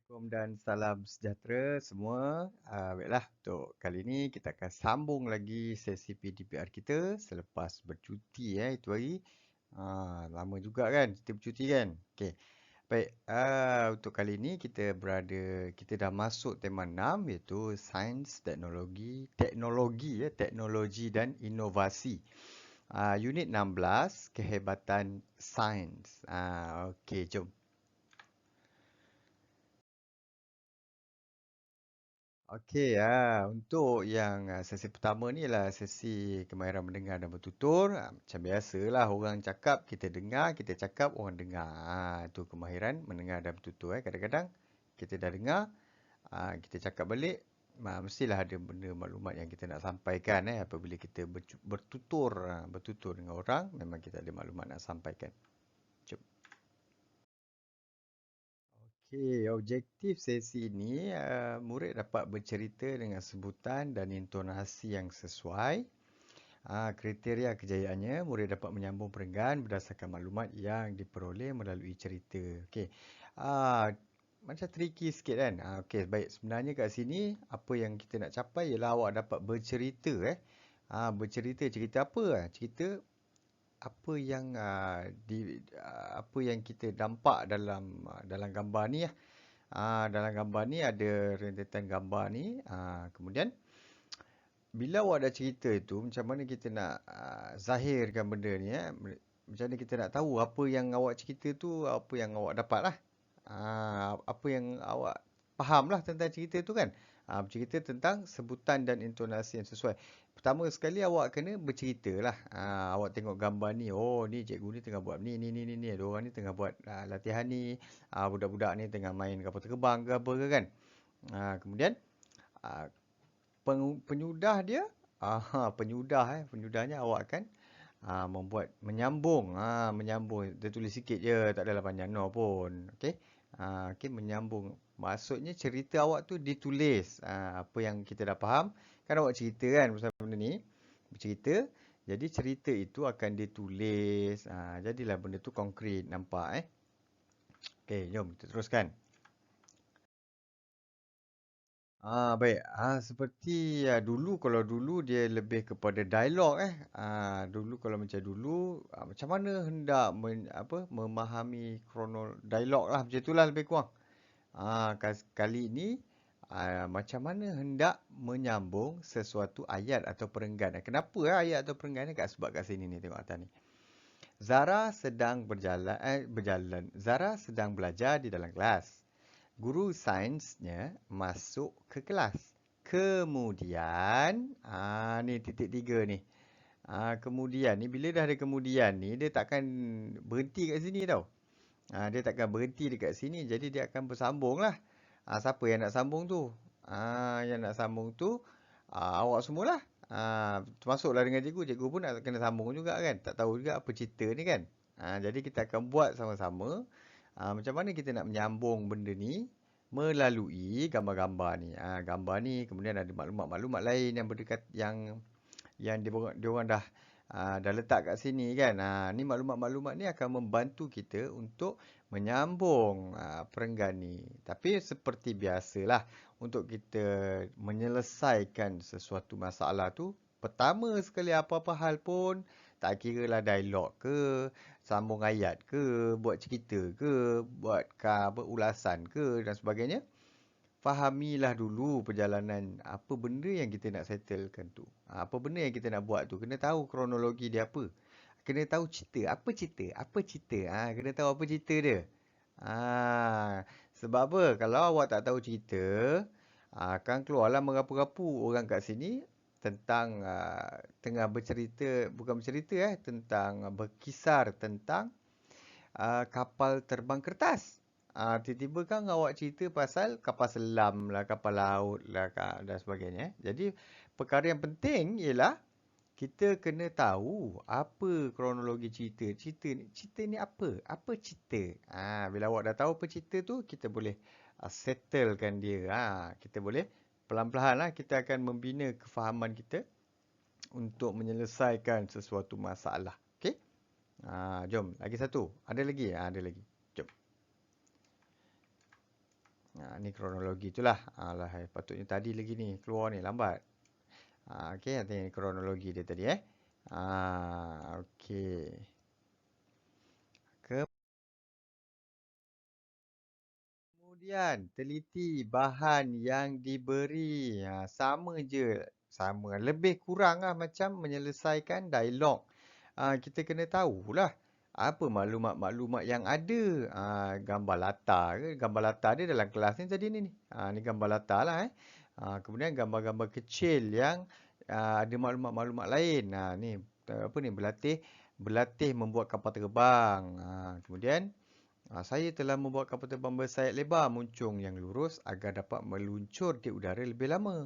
Assalamualaikum dan salam sejahtera semua. Baiklah, untuk kali ini kita akan sambung lagi sesi PDPR kita selepas bercuti itu hari. Lama juga kan kita bercuti kan? Okey. Baik, untuk kali ini kita dah masuk tema 6 iaitu sains, teknologi dan inovasi. Unit 16, kehebatan sains. Okey, jom. Okey, untuk yang sesi pertama ni ialah sesi kemahiran mendengar dan bertutur. Macam biasalah orang cakap, kita dengar, kita cakap, orang dengar. Itu kemahiran mendengar dan bertutur. Kadang-kadang kita dah dengar, kita cakap balik, mestilah ada benda maklumat yang kita nak sampaikan. Apabila kita bertutur dengan orang, memang kita ada maklumat nak sampaikan. Jom. Okey, objektif sesi ini, murid dapat bercerita dengan sebutan dan intonasi yang sesuai. Kriteria kejayaannya, murid dapat menyambung perenggan berdasarkan maklumat yang diperoleh melalui cerita. Okey, ah, macam tricky sikit kan? Okey, baik. Sebenarnya kat sini, apa yang kita nak capai ialah awak dapat bercerita. Bercerita, cerita apa? Cerita apa yang apa yang kita nampak dalam gambar ni. Dalam gambar ni ada rentetan gambar ni. Kemudian bila awak dah cerita itu, macam mana kita nak zahirkan benda ni. Macam mana kita nak tahu apa yang awak cerita tu, apa yang awak dapat lah. Apa yang awak faham lah tentang cerita tu kan. Bercerita tentang sebutan dan intonasi yang sesuai. Pertama sekali awak kena bercerita lah. Awak tengok gambar ni, oh ni cikgu ni tengah buat ni. Ada orang ni tengah buat latihan ni. Budak-budak ni tengah main kapal terbang ke apa ke kan. Kemudian ah, penyudah dia, penyudahnya awak akan menyambung. Dia tulis sikit je, tak adalah panjang no pun. Okey. Okey, menyambung. Maksudnya cerita awak tu ditulis. Apa yang kita dah faham, kan awak cerita kan pasal benda ni, bercerita. Jadi cerita itu akan ditulis. Jadilah benda tu konkret, nampak Okey, jom kita teruskan. Baik. Seperti dulu, kalau dulu dia lebih kepada dialog dulu kalau macam dulu, macam mana hendak memahami dialog lah, macam itulah lebih kurang. Kali ini macam mana hendak menyambung sesuatu ayat atau perenggan. Kenapa ayat atau perenggan ni? Sebab kat sini ni, tengok atas ni. Zara sedang belajar di dalam kelas. Guru sainsnya masuk ke kelas. Kemudian, ni titik tiga ni. Kemudian ni, bila dah ada kemudian ni, dia takkan berhenti kat sini tau. Dia takkan berhenti dekat sini, jadi dia akan bersambung lah. Siapa yang nak sambung tu? Yang nak sambung tu, awak semualah. Termasuklah dengan cikgu. Cikgu pun nak kena sambung juga kan. Tak tahu juga apa cerita ni kan. Jadi kita akan buat sama-sama. Macam mana kita nak menyambung benda ni melalui gambar-gambar ni. Gambar ni kemudian ada maklumat-maklumat lain yang berdekat yang dia orang dah letak kat sini kan. Ni maklumat-maklumat ni akan membantu kita untuk menyambung perenggan ni. Tapi seperti biasalah, untuk kita menyelesaikan sesuatu masalah tu, pertama sekali apa-apa hal pun, tak kira lah dialog ke, sambung ayat ke, buat cerita ke, buat ulasan ke dan sebagainya. Fahamilah dulu perjalanan apa benda yang kita nak settlekan tu. Apa benda yang kita nak buat tu. Kena tahu kronologi dia apa. Kena tahu cerita. Apa cerita? Apa cerita? Kena tahu apa cerita dia. Sebab apa? Kalau awak tak tahu cerita, akan keluarlah merapu-rapu orang kat sini tentang tengah bercerita, bukan bercerita tentang berkisar tentang kapal terbang kertas. Tiba-tiba kan awak cerita pasal kapal selam lah, kapal laut lah dan sebagainya. Jadi perkara yang penting ialah kita kena tahu apa kronologi cerita. Cerita ni apa? Apa cerita? Bila awak dah tahu apa cerita tu, kita boleh settlekan dia. Kita boleh pelan-pelan lah kita akan membina kefahaman kita untuk menyelesaikan sesuatu masalah. Okey? Jom lagi satu. Ada lagi? Ada lagi. Jom. Ni kronologi itulah. Alah, patutnya tadi lagi ni keluar ni lambat. Okey, nanti kronologi dia tadi okey. Kemudian teliti bahan yang diberi. Sama je. Sama. Lebih kurang lah macam menyelesaikan dialog. Kita kena tahulah apa maklumat-maklumat yang ada. Gambar latar ke? Gambar latar dia dalam kelas ni tadi ni. Ni gambar latar lah. Kemudian gambar-gambar kecil yang ada maklumat-maklumat lain. Ni apa ni? Berlatih membuat kapal terbang. Kemudian saya telah membuat kapal terbang bersayap lebar muncung yang lurus agar dapat meluncur di udara lebih lama.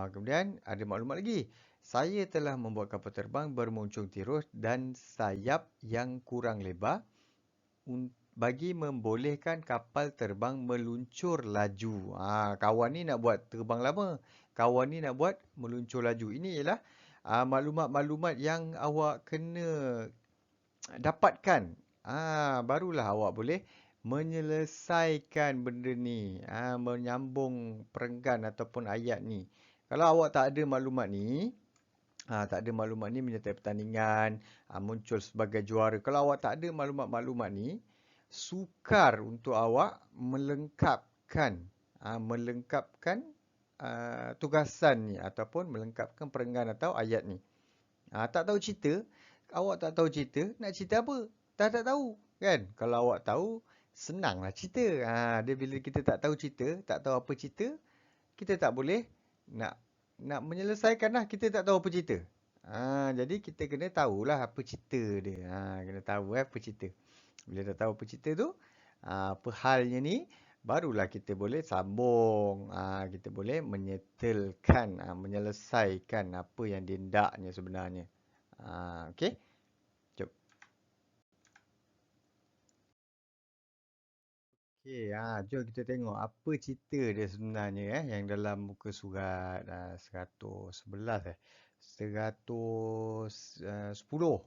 Kemudian ada maklumat lagi. Saya telah membuat kapal terbang bermuncung tirus dan sayap yang kurang lebar bagi membolehkan kapal terbang meluncur laju. Kawan ni nak buat terbang lama. Kawan ni nak buat meluncur laju. Ini ialah maklumat-maklumat yang awak kena dapatkan. Barulah awak boleh menyelesaikan benda ni. Menyambung perenggan ataupun ayat ni. Kalau awak tak ada maklumat ni, menyertai pertandingan, muncul sebagai juara. Kalau awak tak ada maklumat-maklumat ni, sukar untuk awak melengkapkan tugasan ni ataupun melengkapkan perenggan atau ayat ni. Tak tahu cerita, awak tak tahu cerita, nak cerita apa? Tak tahu, kan? Kalau awak tahu, senanglah cerita. Dia bila kita tak tahu cerita, tak tahu apa cerita, kita tak boleh nak menyelesaikan lah. Kita tak tahu apa cerita. Jadi kita kena tahulah apa cerita dia. Kena tahu apa cerita. Bila dah tahu apa cerita tu, apa halnya ni, barulah kita boleh sambung. Kita boleh menyetelkan, menyelesaikan apa yang dia hendaknya sebenarnya. Okey. Jom. Okey, jom kita tengok apa cerita dia sebenarnya yang dalam muka surat 111 110.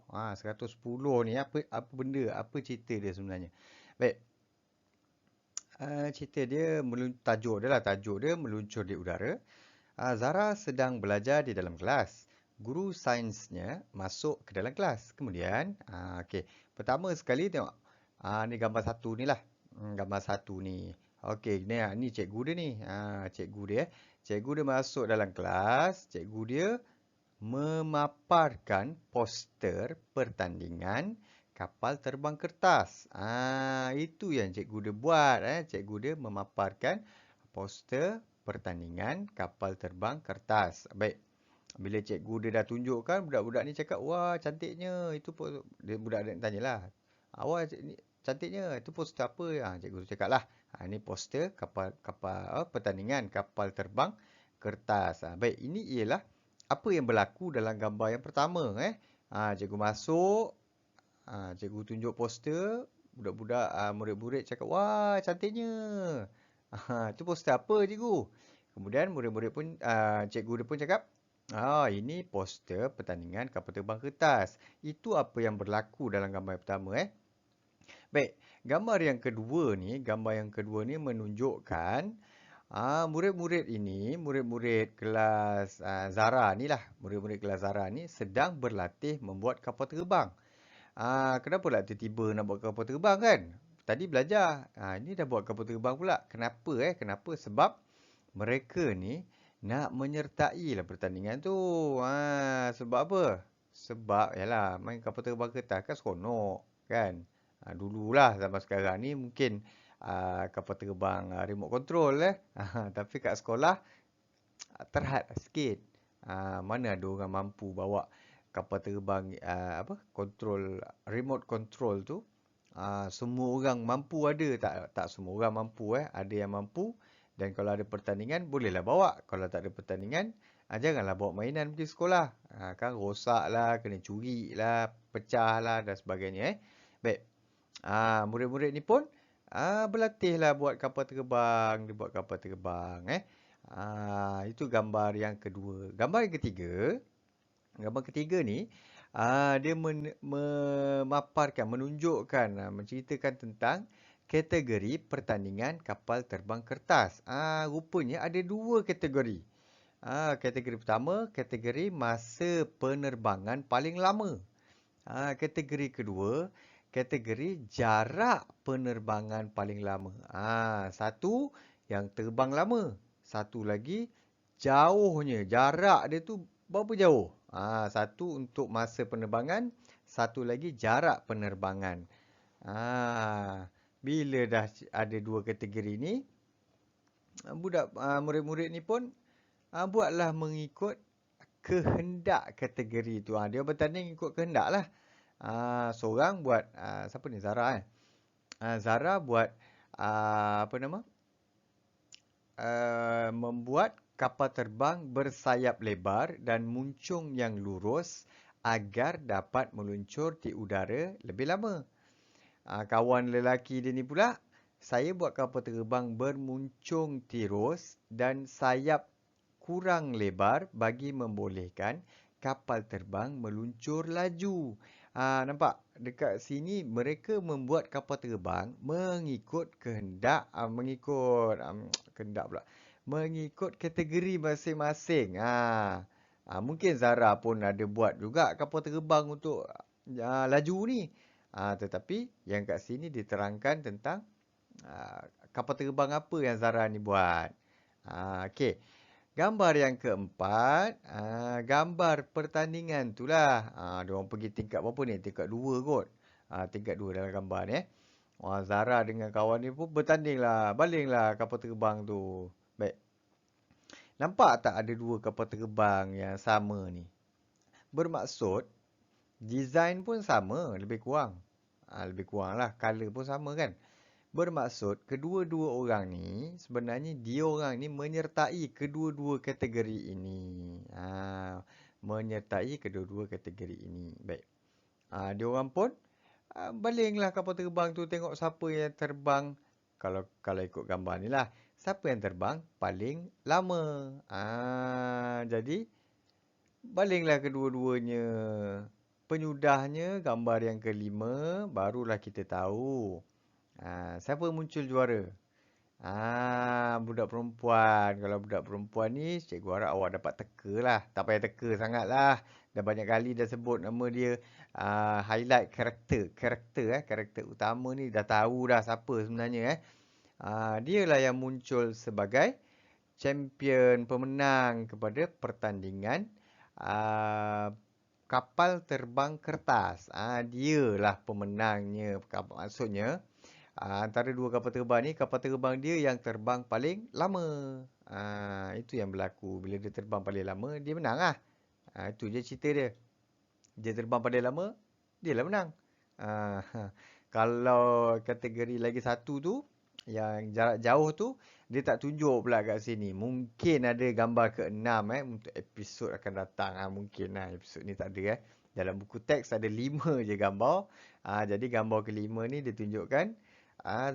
110 ni apa benda, apa cerita dia sebenarnya. Baik. Cerita dia tajuk dia meluncur di udara. Zara sedang belajar di dalam kelas. Guru sainsnya masuk ke dalam kelas. Kemudian, okey. Pertama sekali tengok. Ni gambar satu ni lah. Gambar satu ni. Okey, ni cikgu dia ni. Cikgu dia. Cikgu dia masuk dalam kelas. Cikgu dia memaparkan poster pertandingan kapal terbang kertas. Itu yang cikgu dia buat. Cikgu dia memaparkan poster pertandingan kapal terbang kertas. Baik. Bila cikgu dia dah tunjukkan, budak-budak ni cakap, wah cantiknya. Itu budak dia tanyalah. Awak cantiknya. Itu poster apa? Cikgu tu cakap lah. Ini poster pertandingan kapal terbang kertas. Baik, ini ialah apa yang berlaku dalam gambar yang pertama. Cikgu masuk. Cikgu tunjuk poster. Budak-budak, murid-murid cakap, wah cantiknya. Itu poster apa cikgu? Kemudian murid-murid pun, cikgu dia pun cakap, ini poster pertandingan kapal terbang kertas. Itu apa yang berlaku dalam gambar yang pertama. Baik, gambar yang kedua ni menunjukkan murid-murid kelas Zara ni lah, murid-murid kelas Zara ni sedang berlatih membuat kapal terbang. Kenapa lah tiba-tiba nak buat kapal terbang kan? Tadi belajar. Ini dah buat kapal terbang pula. Kenapa? Kenapa? Sebab mereka ni nak menyertai lah pertandingan tu. Sebab apa? Sebab yalah main kapal terbang kertas kan seronok kan. Dululah zaman sekarang ni mungkin kapal terbang remote control tapi kat sekolah terhad sikit. Mana ada orang mampu bawa kapal terbang remote control tu. Semua orang mampu ada, tak semua orang mampu ada yang mampu, dan kalau ada pertandingan bolehlah bawa. Kalau tak ada pertandingan, janganlah bawa mainan pergi sekolah. Kan rosak lah, kena curi lah, pecah lah dan sebagainya. Baik. Murid-murid ni pun berlatihlah buat kapal terbang, dia buat kapal terbang itu gambar yang kedua. Gambar ketiga ni dia memaparkan, menunjukkan, menceritakan tentang kategori pertandingan kapal terbang kertas. Rupanya ada dua kategori. Kategori pertama, kategori masa penerbangan paling lama. Kategori kedua, kategori jarak penerbangan paling lama. Satu yang terbang lama, satu lagi jauhnya, jarak dia tu berapa jauh. Satu untuk masa penerbangan, satu lagi jarak penerbangan. Bila dah ada dua kategori ni, murid-murid ni pun buatlah mengikut kehendak kategori tu. Dia bertanding ikut kehendak lah. Seorang buat, siapa ni? Zara Zara buat, apa nama? Membuat kapal terbang bersayap lebar dan muncung yang lurus agar dapat meluncur di udara lebih lama. Kawan lelaki dia ni pula, saya buat kapal terbang bermuncung tirus dan sayap kurang lebar bagi membolehkan kapal terbang meluncur laju. Nampak? Dekat sini mereka membuat kapal terbang mengikut kehendak, kehendak pula. Mengikut kategori masing-masing. Mungkin Zara pun ada buat juga kapal terbang untuk laju ni. Tetapi yang kat sini diterangkan tentang kapal terbang apa yang Zara ni buat. Okey. Gambar yang keempat, gambar pertandingan tu lah. Diorang pergi tingkat berapa ni? Tingkat 2 kot. Tingkat 2 dalam gambar ni. Zara dengan kawan ni pun bertanding lah. Baling lah kapal terbang tu. Baik. Nampak tak ada dua kapal terbang yang sama ni? Bermaksud, design pun sama lebih kurang. Lebih kurang lah. Color pun sama kan? Bermaksud, kedua-dua orang ni, sebenarnya dia orang ni menyertai kedua-dua kategori ini. Menyertai kedua-dua kategori ini. Baik. Dia orang pun balinglah kapal terbang tu tengok siapa yang terbang. Kalau ikut gambar ni lah. Siapa yang terbang paling lama. Jadi, balinglah kedua-duanya. Penyudahnya gambar yang kelima, barulah kita tahu. Siapa muncul juara? Budak perempuan. Kalau budak perempuan ni, cikgu harap awak dapat teka lah. Tak payah teka sangat lah. Dah banyak kali dah sebut nama dia. Highlight karakter. Karakter utama ni dah tahu dah siapa sebenarnya. Dia lah yang muncul sebagai champion, pemenang kepada pertandingan kapal terbang kertas. Dia lah pemenangnya. Maksudnya, antara dua kapal terbang ni, kapal terbang dia yang terbang paling lama. Itu yang berlaku. Bila dia terbang paling lama, dia menang lah. Itu je cerita dia. Dia terbang paling lama, dia lah menang. Kalau kategori lagi satu tu, yang jarak jauh tu, dia tak tunjuk pula kat sini. Mungkin ada gambar ke-6 untuk episod akan datang. Mungkin lah episod ni tak ada. Dalam buku teks ada 5 je gambar. Jadi gambar ke-5 ni dia tunjukkan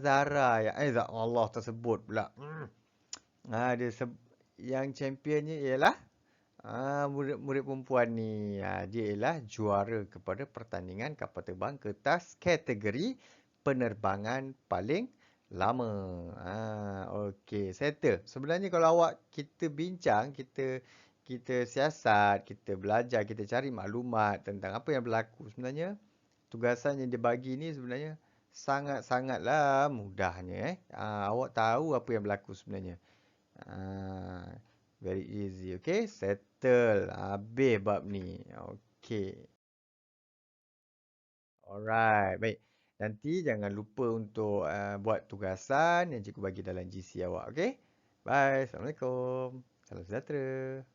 Zara Allah tersebut pula. Yang championnya ialah murid perempuan ni. Dia ialah juara kepada pertandingan kapal terbang kertas kategori penerbangan paling lama. Okey, settle. Sebenarnya kalau awak kita bincang, kita siasat, kita belajar, kita cari maklumat tentang apa yang berlaku sebenarnya, tugasan yang dia bagi ni sebenarnya sangat-sangatlah mudahnya. Awak tahu apa yang berlaku sebenarnya. Very easy. Okay, settle. Habis bab ni. Okay. Alright, baik. Nanti jangan lupa untuk buat tugasan yang cikgu bagi dalam GC awak. Okay. Bye. Assalamualaikum. Salam sejahtera.